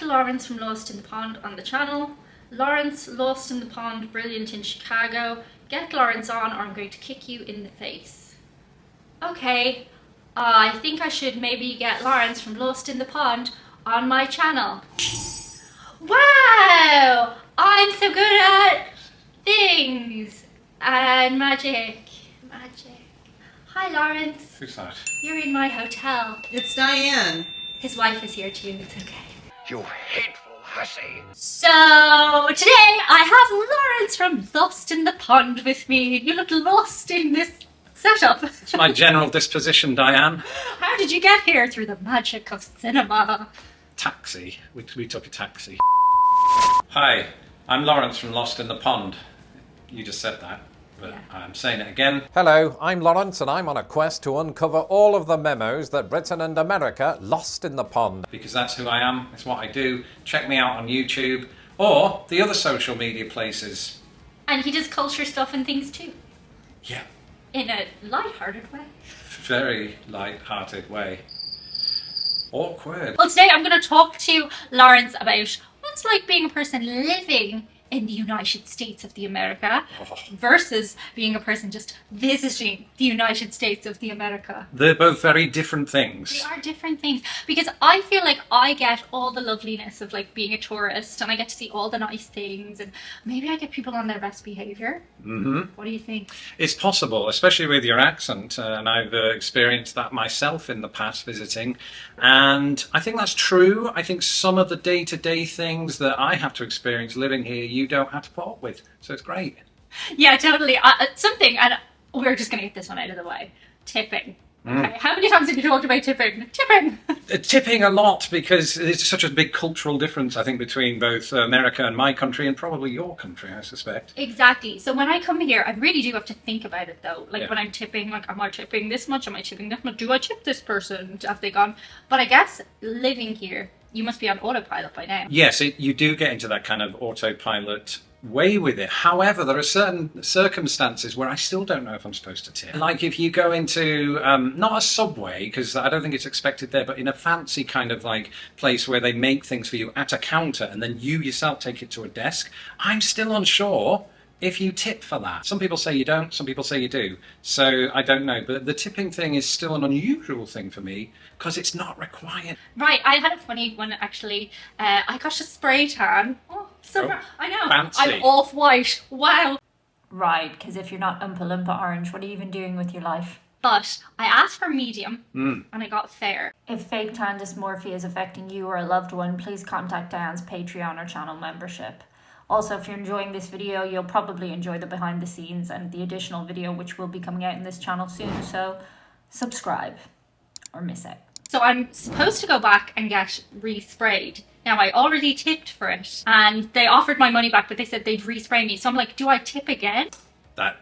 Laurence from Lost in the Pond on the channel. Laurence, lost in the pond, brilliant in Chicago. Get Laurence on or I'm going to kick you in the face. Okay, I think I should maybe get Laurence from Lost in the Pond on my channel. Wow! I'm so good at things and magic. Hi Laurence. Who's that? You're in my hotel. It's Diane. His wife is here too, it's okay. You hateful hussy. So today I have Laurence from Lost in the Pond with me. You look lost in this setup. It's my general disposition, Diane. How did you get here? Through the magic of cinema. Taxi. We took a taxi. Hi, I'm Laurence from Lost in the Pond. You just said that, but yeah. I'm saying it again. Hello, I'm Laurence and I'm on a quest to uncover all of the memos that Britain and America lost in the pond. Because that's who I am, it's what I do. Check me out on YouTube or the other social media places. And he does culture stuff and things too. Yeah. In a light-hearted way. Very light-hearted way. Awkward. Well, today I'm going to talk to Laurence about what it's like being a person living in the United States of the America versus being a person just visiting the United States of the America. They're both very different things. They are different things because I feel like I get all the loveliness of like being a tourist and I get to see all the nice things and maybe I get people on their best behaviour. Mm-hmm. What do you think? It's possible, especially with your accent, and I've experienced that myself in the past visiting, and I think that's true. I think some of the day-to-day things that I have to experience living here you don't have to put up with, so it's great. Yeah, totally. Something, and we're just going to get this one out of the way. Tipping. Okay. How many times have you talked about tipping? Tipping! Tipping a lot, because it's such a big cultural difference, I think, between both America and my country, and probably your country, I suspect. Exactly. So when I come here, I really do have to think about it, though. Like, yeah. when I'm tipping, like, am I tipping this much? Am I tipping that much? Do I tip this person? Have they gone? But I guess living here, you must be on autopilot by now. Yes, you do get into that kind of autopilot way with it. However, there are certain circumstances where I still don't know if I'm supposed to tip. Like if you go into, not a Subway, because I don't think it's expected there, but in a fancy kind of like place where they make things for you at a counter and then you yourself take it to a desk, I'm still unsure if you tip for that. Some people say you don't, some people say you do. So I don't know, but the tipping thing is still an unusual thing for me because it's not required. Right, I had a funny one actually. I got a spray tan. Oh, so I know. Fancy. I'm off-white. Wow. Right, because if you're not Oompa Loompa orange, what are you even doing with your life? But I asked for medium and I got fair. If fake tan dysmorphia is affecting you or a loved one, please contact Diane's Patreon or channel membership. Also, if you're enjoying this video, you'll probably enjoy the behind the scenes and the additional video which will be coming out in this channel soon, so subscribe or miss out. So I'm supposed to go back and get resprayed. Now I already tipped for it and they offered my money back, but they said they'd respray me. So I'm like, do I tip again?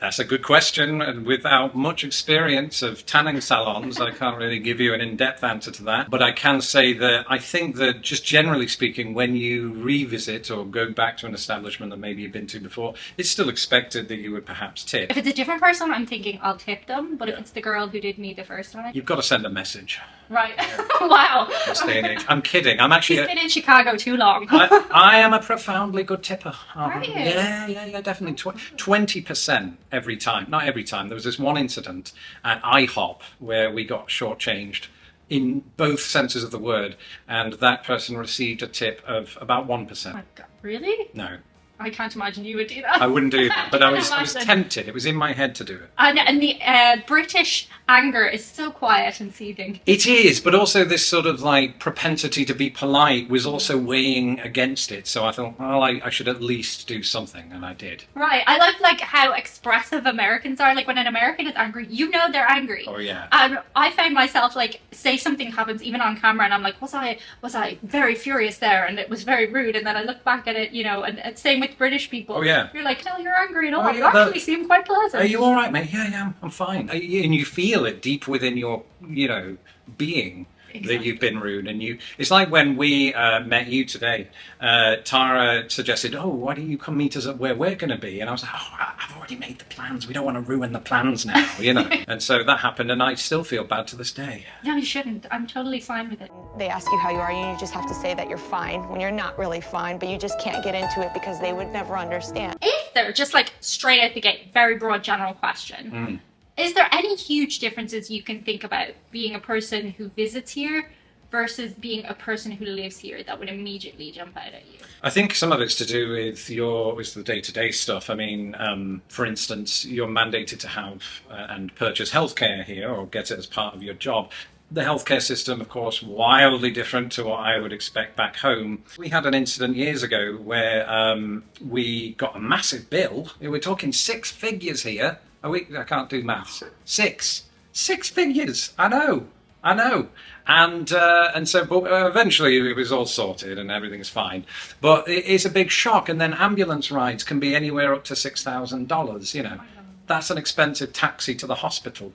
That's a good question, and without much experience of tanning salons, I can't really give you an in-depth answer to that. But I can say that I think that, just generally speaking, when you revisit or go back to an establishment that maybe you've been to before, it's still expected that you would perhaps tip. If it's a different person, I'm thinking I'll tip them, but if it's the girl who did me the first time... You've got to send a message. Right. Wow. This day and age. I'm kidding. I'm actually... She's been in Chicago too long. I am a profoundly good tipper. Are you? Yeah, definitely. 20% every time. Not every time. There was this one incident at IHOP where we got shortchanged in both senses of the word, and that person received a tip of about 1%. Oh my God, really? No. I can't imagine you would do that. I wouldn't do that, but I was tempted. It was in my head to do it. And the British anger is so quiet and seething. It is, but also this sort of like propensity to be polite was also weighing against it. So I thought, well, I should at least do something, and I did. Right. I love like how expressive Americans are. Like when an American is angry, you know they're angry. Oh yeah. And I found myself like, say something happens even on camera, and I'm like, was I very furious there, and it was very rude, and then I look back at it, you know, and same with British people. Oh yeah. You're like, no, you're angry and all. Oh, You yeah, actually seem quite pleasant. Are you all right, mate? Yeah, I'm fine. And you feel it deep within your, being. that you've been rude. And it's like when we met you today, Tara suggested, oh, why don't you come meet us at where we're going to be? And I was like, oh, I've already made the plans. We don't want to ruin the plans now, you know. And so that happened, and I still feel bad to this day. No, you shouldn't. I'm totally fine with it. They ask you how you are, and you just have to say that you're fine when you're not really fine, but you just can't get into it because they would never understand. If they're just like straight out the gate, very broad general question, is there any huge differences you can think about being a person who visits here versus being a person who lives here that would immediately jump out at you? I think some of it's to do with the day-to-day stuff. I mean, for instance, you're mandated to have and purchase healthcare here or get it as part of your job. The healthcare system, of course, wildly different to what I would expect back home. We had an incident years ago where we got a massive bill. We're talking 6 figures here. I can't do maths. Six figures. I know. And so, but eventually it was all sorted and everything's fine. But it's a big shock. And then ambulance rides can be anywhere up to $6,000. You know, that's an expensive taxi to the hospital.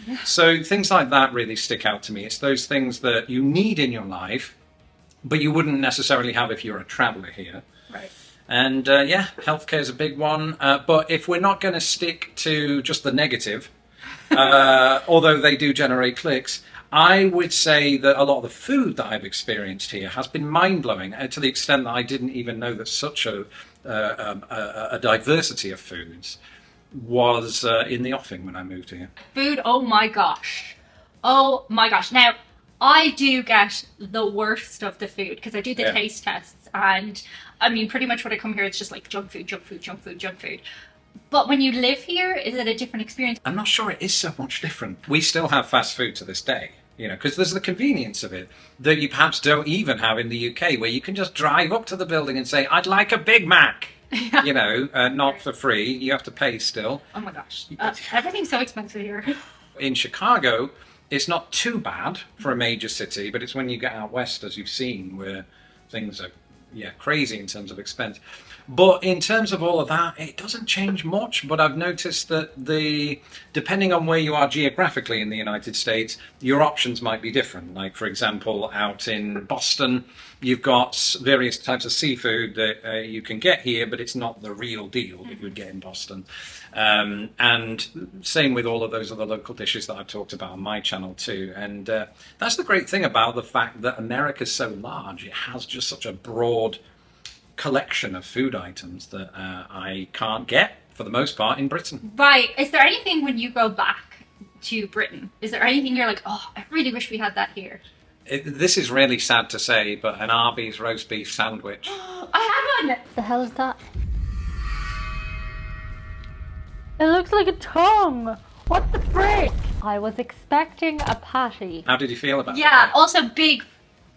Yeah. So things like that really stick out to me. It's those things that you need in your life, but you wouldn't necessarily have if you're a traveller here. Right. And yeah, healthcare is a big one. But if we're not going to stick to just the negative, although they do generate clicks, I would say that a lot of the food that I've experienced here has been mind-blowing, to the extent that I didn't even know that such a diversity of foods was in the offing when I moved here. Food, oh my gosh. Oh my gosh. Now, I do get the worst of the food because I do the taste tests, and I mean, pretty much when I come here, it's just like junk food. But when you live here, is it a different experience? I'm not sure it is so much different. We still have fast food to this day, you know, because there's the convenience of it that you perhaps don't even have in the UK, where you can just drive up to the building and say, I'd like a Big Mac. Yeah. You know, not for free. You have to pay still. Oh my gosh. Everything's so expensive here. In Chicago, it's not too bad for a major city, but it's when you get out west, as you've seen, where things are crazy in terms of expense. But in terms of all of that, it doesn't change much. But I've noticed that depending on where you are geographically in the United States, your options might be different. Like, for example, out in Boston, you've got various types of seafood that you can get here, but it's not the real deal that you would get in Boston. And same with all of those other local dishes that I've talked about on my channel too. And that's the great thing about the fact that America's so large. It has just such a broad collection of food items that I can't get, for the most part, in Britain. Right. Is there anything when you go back to Britain, is there anything you're like, oh, I really wish we had that here? This is really sad to say, but an Arby's roast beef sandwich. I have one! The hell is that? It looks like a tongue! What the frick? I was expecting a patty. How did you feel about it? Yeah, also big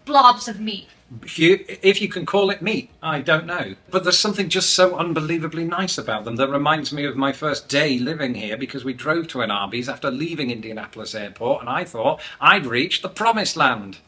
blobs of meat. If you can call it meat, I don't know. But there's something just so unbelievably nice about them that reminds me of my first day living here, because we drove to an Arby's after leaving Indianapolis Airport, and I thought I'd reached the promised land.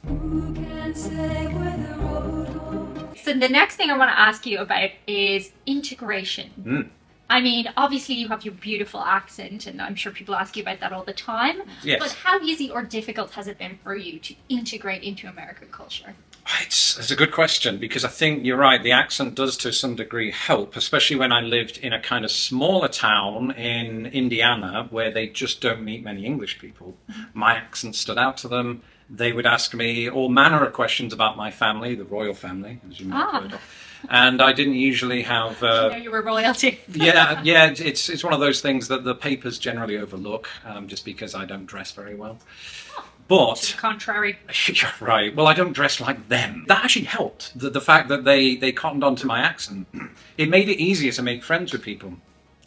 So the next thing I want to ask you about is integration. I mean, obviously you have your beautiful accent, and I'm sure people ask you about that all the time. Yes. But how easy or difficult has it been for you to integrate into American culture? It's a good question, because I think you're right. The accent does to some degree help, especially when I lived in a kind of smaller town in Indiana where they just don't meet many English people. My accent stood out to them. They would ask me all manner of questions about my family, the royal family, as you might have heard of. And I didn't usually have... you know you were royalty. yeah, it's one of those things that the papers generally overlook, just because I don't dress very well. But to the contrary. You're right. Well, I don't dress like them. That actually helped. The fact that they cottoned onto my accent. It made it easier to make friends with people,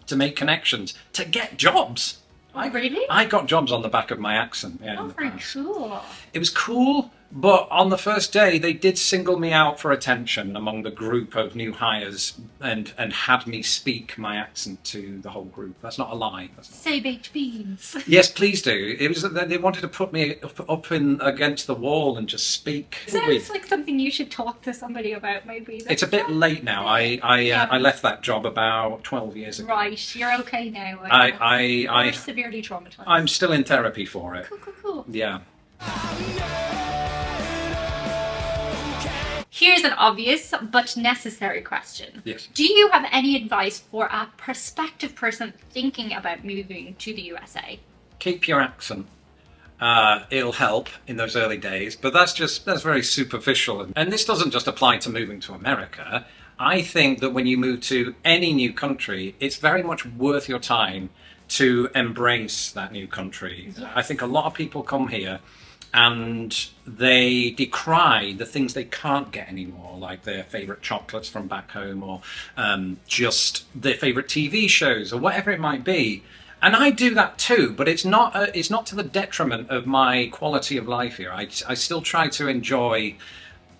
to make connections, to get jobs. Really? I got jobs on the back of my accent. Yeah, Oh, very cool. It was cool, but on the first day, they did single me out for attention among the group of new hires and had me speak my accent to the whole group. That's not a lie. Say baked beans. Yes, please do. It was they wanted to put me up in against the wall and just speak. Sounds like something you should talk to somebody about, maybe. It's a bit late now. I left that job about 12 years ago. Right, you're okay now. I'm severely traumatized. I'm still in therapy for it. Cool. Yeah. Here's an obvious but necessary question. Yes. Do you have any advice for a prospective person thinking about moving to the USA? Keep your accent. It'll help in those early days, but that's very superficial. And this doesn't just apply to moving to America. I think that when you move to any new country, it's very much worth your time to embrace that new country. Yes. I think a lot of people come here and they decry the things they can't get anymore, like their favorite chocolates from back home, or just their favorite TV shows, or whatever it might be. And I do that too, but it's not to the detriment of my quality of life here. I still try to enjoy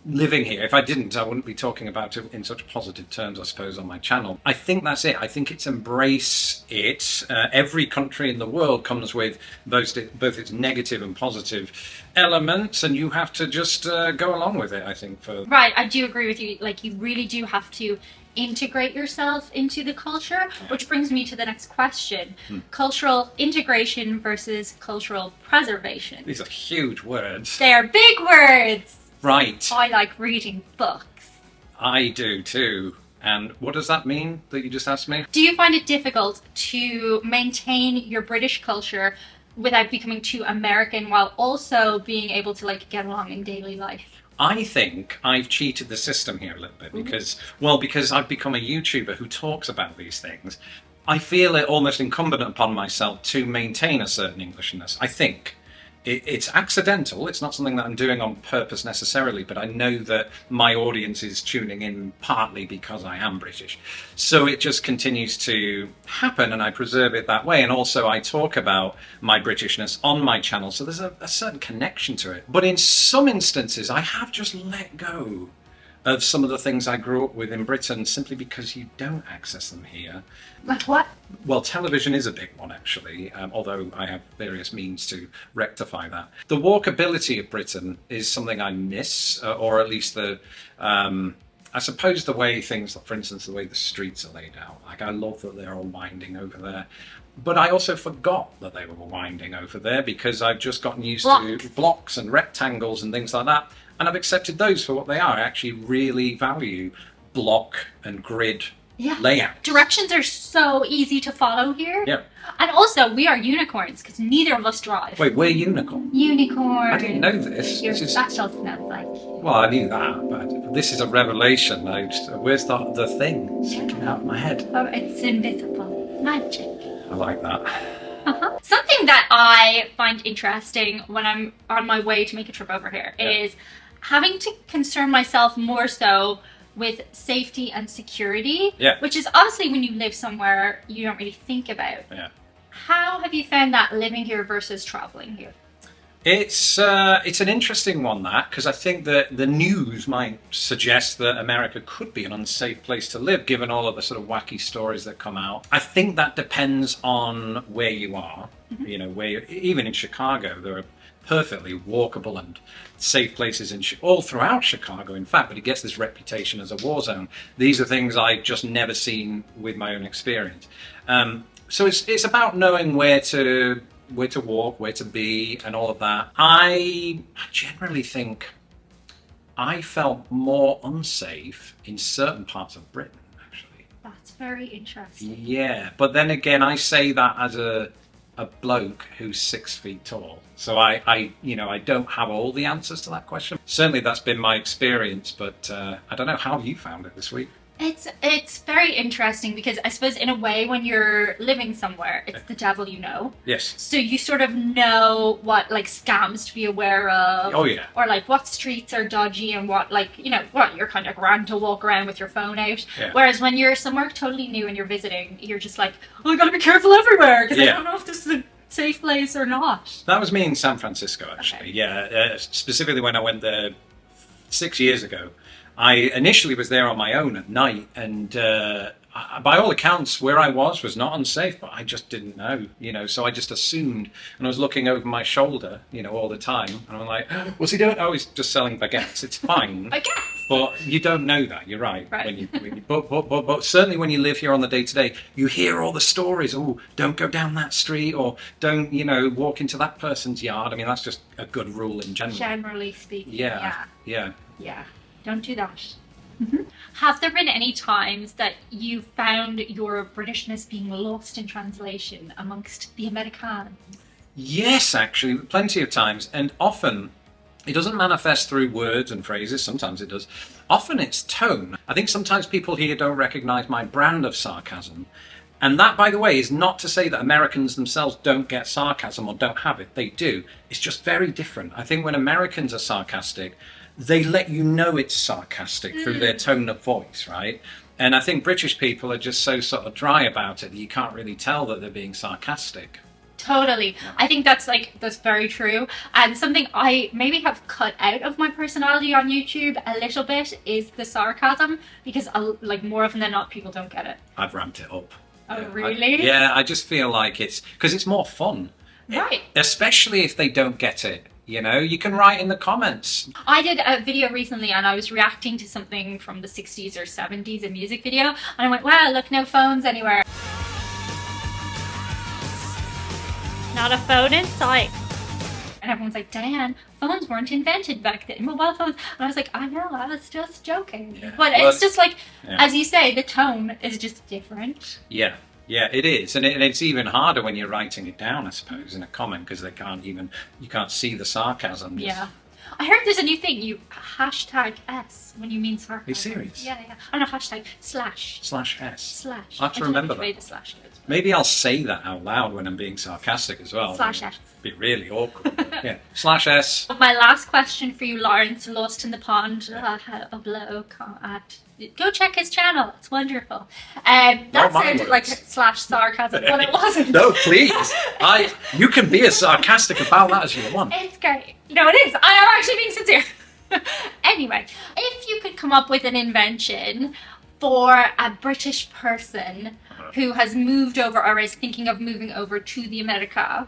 living here. If I didn't, I wouldn't be talking about it in such positive terms, I suppose, on my channel. I think that's it. I think it's embrace it. Every country in the world comes with both its negative and positive elements, and you have to just go along with it, I think. Right, I do agree with you. Like, you really do have to integrate yourself into the culture, which brings me to the next question. Cultural integration versus cultural preservation. These are huge words. They are big words. Right. I like reading books. I do too. And what does that mean that you just asked me? Do you find it difficult to maintain your British culture without becoming too American, while also being able to like get along in daily life? I think I've cheated the system here a little bit because I've become a YouTuber who talks about these things. I feel it almost incumbent upon myself to maintain a certain Englishness. I think it's accidental. It's not something that I'm doing on purpose necessarily, but I know that my audience is tuning in partly because I am British. So it just continues to happen, and I preserve it that way. And also I talk about my Britishness on my channel, so there's a certain connection to it. But in some instances, I have just let go of some of the things I grew up with in Britain simply because you don't access them here. Like what? Well, television is a big one, actually, although I have various means to rectify that. The walkability of Britain is something I miss, or at least I suppose the way things, for instance, the way the streets are laid out. Like, I love that they're all winding over there. But I also forgot that they were winding over there because I've just gotten used to blocks and rectangles and things like that. And I've accepted those for what they are. I actually really value block and grid layout. Directions are so easy to follow here. Yeah. And also, we are unicorns because neither of us drive. Wait, we're unicorn? Unicorn. I didn't know this. Your This is... special smell like. Well, I knew that, but this is a revelation. Where's the thing sticking out of my head? Oh, it's invisible. Magic. I like that. Something that I find interesting when I'm on my way to make a trip over here is having to concern myself more so with safety and security, which is obviously when you live somewhere you don't really think about. Yeah. How have you found that living here versus traveling here? It's an interesting one, that, because I think that the news might suggest that America could be an unsafe place to live, given all of the sort of wacky stories that come out. I think that depends on where you are. You know, even in Chicago, there are perfectly walkable and safe places all throughout Chicago, in fact, but it gets this reputation as a war zone. These are things I've just never seen with my own experience. So it's about knowing where to walk, where to be, and all of that. I generally think I felt more unsafe in certain parts of Britain, actually. That's very interesting. Yeah, but then again, I say that as a bloke who's 6 feet tall. So I don't have all the answers to that question. Certainly that's been my experience, but I don't know how you found it this week. It's very interesting because I suppose in a way when you're living somewhere, it's the devil you know. Yes. So you sort of know what like scams to be aware of. Oh yeah. Or like what streets are dodgy and what you're kind of grand to walk around with your phone out. Yeah. Whereas when you're somewhere totally new and you're visiting, you're just like, oh, I gotta be careful everywhere because I don't know if this is a safe place or not. That was me in San Francisco, actually. Okay. Yeah, specifically when I went there 6 years ago. I initially was there on my own at night, and by all accounts, where I was not unsafe, but I just didn't know, so I just assumed, and I was looking over my shoulder, all the time, and I'm like, what's he doing? Oh, he's just selling baguettes. It's fine. Baguettes! But you don't know that, you're right. But certainly when you live here on the day-to-day, you hear all the stories. Oh, don't go down that street, or don't, walk into that person's yard. I mean, that's just a good rule in general. Generally speaking, Yeah. Don't do that. Have there been any times that you found your Britishness being lost in translation amongst the Americans? Yes, actually, plenty of times. And often it doesn't manifest through words and phrases. Sometimes it does. Often it's tone. I think sometimes people here don't recognize my brand of sarcasm. And that, by the way, is not to say that Americans themselves don't get sarcasm or don't have it. They do. It's just very different. I think when Americans are sarcastic, they let you know it's sarcastic through their tone of voice, right? And I think British people are just so sort of dry about it that you can't really tell that they're being sarcastic. Totally. I think that's very true. And something I maybe have cut out of my personality on YouTube a little bit is the sarcasm, because more often than not, people don't get it. I've ramped it up. Oh, really? I just feel like it's because it's more fun. Right. Especially if they don't get it. You know, you can write in the comments. I did a video recently and I was reacting to something from the 60s or 70s, a music video. And I went, wow, look, no phones anywhere. Not a phone in sight. And everyone's like, Diane, phones weren't invented back then, mobile phones. And I was like, I know, I was just joking. Yeah. But it's just as you say, the tone is just different. Yeah, it is. And it's even harder when you're writing it down, I suppose, in a comment, because you can't see the sarcasm. Yeah. I heard there's a new thing, you hashtag S when you mean sarcasm. Are you serious? Yeah. Oh no, hashtag slash. /S. Slash. I have to remember I don't know which way that. the slash goes. Maybe I'll say that out loud when I'm being sarcastic as well. /S. It'd be really awkward. Yeah. /S. My last question for you, Laurence, Lost in the Pond, go check his channel. It's wonderful. That sounded like /sarcasm, but it wasn't. No, please. You can be as sarcastic about that as you want. It's great. No, it is. I am actually being sincere. Anyway, if you could come up with an invention for a British person who has moved over or is thinking of moving over to the America,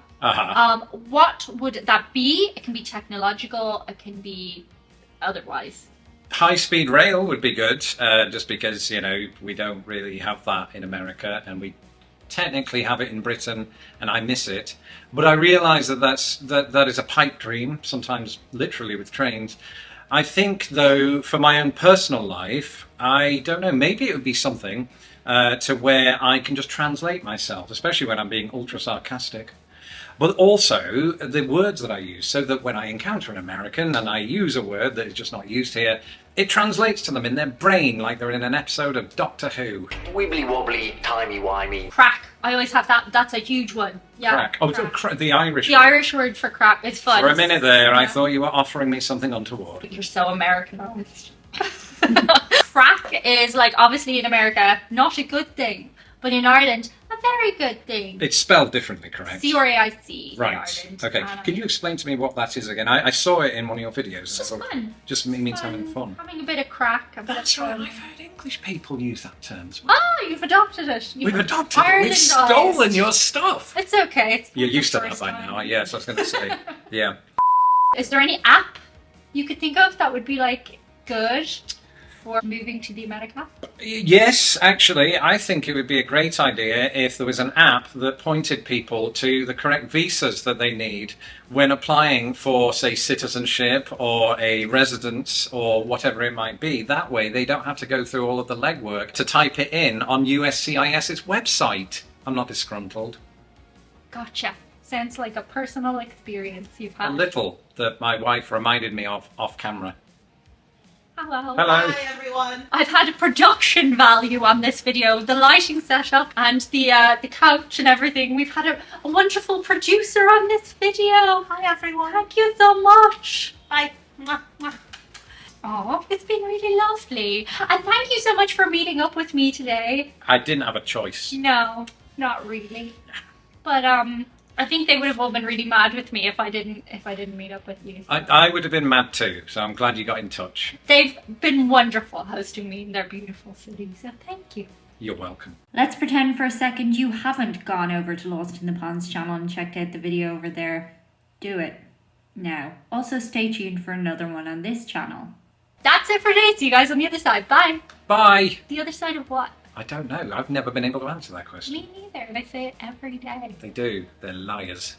what would that be? It can be technological, it can be otherwise. High-speed rail would be good, just because, we don't really have that in America, and we technically have it in Britain, and I miss it. But I realise that is a pipe dream, sometimes literally with trains. I think, though, for my own personal life, I don't know, maybe it would be something to where I can just translate myself, especially when I'm being ultra sarcastic. But also the words that I use, so that when I encounter an American and I use a word that is just not used here, it translates to them in their brain like they're in an episode of Doctor Who. Wibbly wobbly, timey-wimey. Crack. I always have that. That's a huge one. Yeah. Crack. Oh, the Irish The Irish word for crack. It's fun. For a minute there, I thought you were offering me something untoward. You're so Americanized. Crack is, obviously in America, not a good thing. But in Ireland, a very good thing. It's spelled differently, correct? C-R-A-I-C. Right. In Ireland. Okay. Can you explain to me what that is again? I saw it in one of your videos. It's just fun. Just means having fun. Having a bit of crack, a bit That's of fun. right. I've heard English people use that term as well. Oh, you've adopted it. We've adopted it. We've stolen your stuff. It's okay. You're used to that by now. Yes, I was going to say. Yeah. Is there any app you could think of that would be good for moving to the America? Yes, actually, I think it would be a great idea if there was an app that pointed people to the correct visas that they need when applying for, say, citizenship or a residence or whatever it might be. That way, they don't have to go through all of the legwork to type it in on USCIS's website. I'm not disgruntled. Gotcha. Sounds like a personal experience you've had. A little that my wife reminded me of off camera. Hello. Hello. Hi everyone. I've had a production value on this video. The lighting setup and the couch and everything. We've had a wonderful producer on this video. Hi everyone. Thank you so much. Bye. Oh, it's been really lovely. And thank you so much for meeting up with me today. I didn't have a choice. No, not really. But I think they would have all been really mad with me if I didn't meet up with you. So. I would have been mad too, so I'm glad you got in touch. They've been wonderful hosting me in their beautiful city, so thank you. You're welcome. Let's pretend for a second you haven't gone over to Lost in the Ponds channel and checked out the video over there. Do it now. Also stay tuned for another one on this channel. That's it for today. See you guys on the other side. Bye. Bye. The other side of what? I don't know. I've never been able to answer that question. Me neither. They say it every day. They do. They're liars.